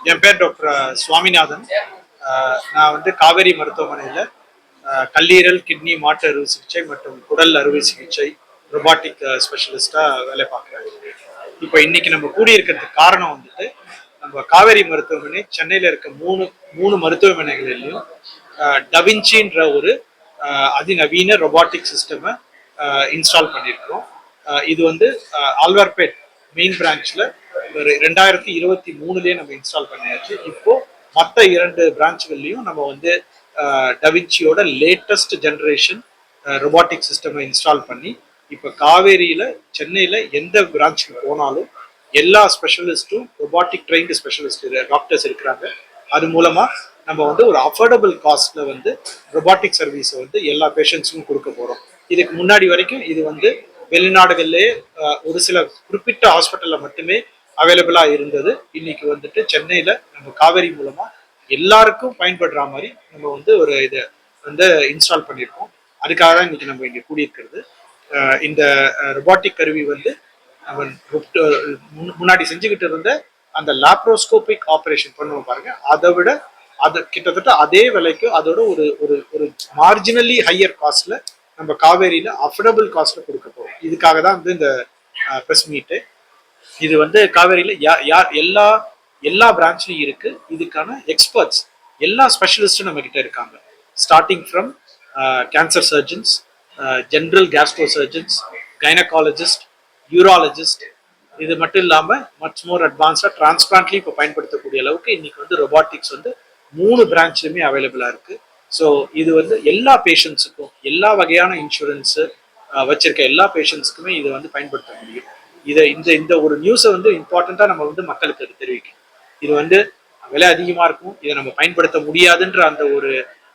என் பேர் டாக்டர் சுவாமிநாதன். நான் வந்து காவேரி மருத்துவமனையில் கல்லீரல், கிட்னி, மாற்று அறுவை சிகிச்சை மற்றும் குடல் அறுவை சிகிச்சை ரொபாட்டிக் ஸ்பெஷலிஸ்டாக வேலை பார்க்குறேன். இப்போ இன்னைக்கு நம்ம கூடியிருக்கிறதுக்கு காரணம் வந்துட்டு, நம்ம காவேரி மருத்துவமனை சென்னையில் இருக்க மூணு மூணு மருத்துவமனைகளிலையும் டவின்சின்ற ஒரு அதிநவீன ரொபாட்டிக் சிஸ்டமை இன்ஸ்டால் பண்ணியிருக்கிறோம். இது வந்து ஆழ்வார்பேட் மெயின் பிரான்ச்ல ஒரு 2023 நம்ம இன்ஸ்டால் பண்ணியாச்சு. இப்போ மற்ற 2 பிரான்ச்கள்லையும் நம்ம வந்து டவின்சியோட latest generation robotic system install பண்ணி இப்போ காவேரியில சென்னையில எந்த பிரான்ச்சுக்கு போனாலும் எல்லா ஸ்பெஷலிஸ்டும் ரொபாட்டிக் ட்ரெயின்டு ஸ்பெஷலிஸ்ட் டாக்டர்ஸ் இருக்கிறாங்க. அது மூலமா நம்ம வந்து ஒரு அஃபோர்டபுள் காஸ்ட்ல வந்து ரொபாட்டிக் சர்வீஸை வந்து எல்லா பேஷண்ட்ஸுக்கும் கொடுக்க போறோம். இதுக்கு முன்னாடி வரைக்கும் இது வந்து வெளிநாடுகள்லேயே ஒரு சில குறிப்பிட்ட ஹாஸ்பிட்டல்ல மட்டுமே அவைலபிளா இருந்தது. இன்னைக்கு வந்துட்டு சென்னையில நம்ம காவேரி மூலமா எல்லாருக்கும் பயன்படுற மாதிரி நம்ம வந்து ஒரு இதை வந்து இன்ஸ்டால் பண்ணியிருக்கோம். அதுக்காக தான் இன்னைக்கு நம்ம இங்க கூடியிருக்கிறது. இந்த ரொபாட்டிக் கருவி வந்து முன்னாடி செஞ்சுக்கிட்டு இருந்த அந்த லாப்ரோஸ்கோபிக் ஆப்ரேஷன் பண்ணுவோம் பாருங்க, அதை விட அது கிட்டத்தட்ட அதே விலைக்கு அதோட ஒரு ஒரு ஒரு மார்ஜினலி ஹையர் காஸ்ட்ல நம்ம காவேரியில அஃபோர்டபுள் காஸ்ட்ல கொடுக்க போறோம். இதுக்காக தான் வந்து இந்த ப்ரெஸ் மீட்டு. இது வந்து காவேரியில யார் எல்லா பிரான்ச்லயும் இருக்கு. இதுக்கான எக்ஸ்பர்ட்ஸ் எல்லா ஸ்பெஷலிஸ்டும் நம்ம கிட்ட இருக்காங்க. Starting from cancer surgeons, general Castro surgeons, gynaecologist, urologist, இது மட்டும் இல்லாம மச் மோர் அட்வான்ஸ்டா டிரான்ஸ்பிளான்ட்லயும் இப்போ பயன்படுத்தக்கூடிய அளவுக்கு இன்னைக்கு வந்து ரொபாட்டிக்ஸ் வந்து 3 பிரான்ச்லயுமே அவைலபிளா இருக்கு. ஸோ இது வந்து எல்லா பேஷண்ட்ஸுக்கும், எல்லா வகையான இன்சூரன்ஸ் வச்சிருக்க எல்லா பேஷண்ட்ஸ்க்குமே இதை வந்து பயன்படுத்த முடியும். இதை இந்த இந்த ஒரு நியூஸை வந்து இம்பார்ட்டண்டா நம்ம வந்து மக்களுக்கு அது தெரிவிக்கணும். இது வந்து விலை அதிகமா இருக்கும், இதை நம்ம பயன்படுத்த முடியாதுன்ற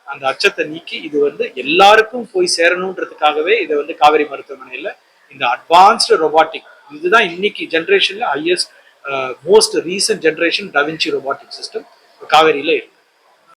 அந்த அச்சத்தை நீக்கி இது வந்து எல்லாருக்கும் போய் சேரணுன்றதுக்காகவே இதை வந்து காவேரி மருத்துவமனையில இந்த அட்வான்ஸ்டு ரொபாட்டிக், இதுதான் இன்னைக்கு ஜென்ரேஷன்ல highest most recent generation da Vinci robotic system காவேரியில இருக்கு.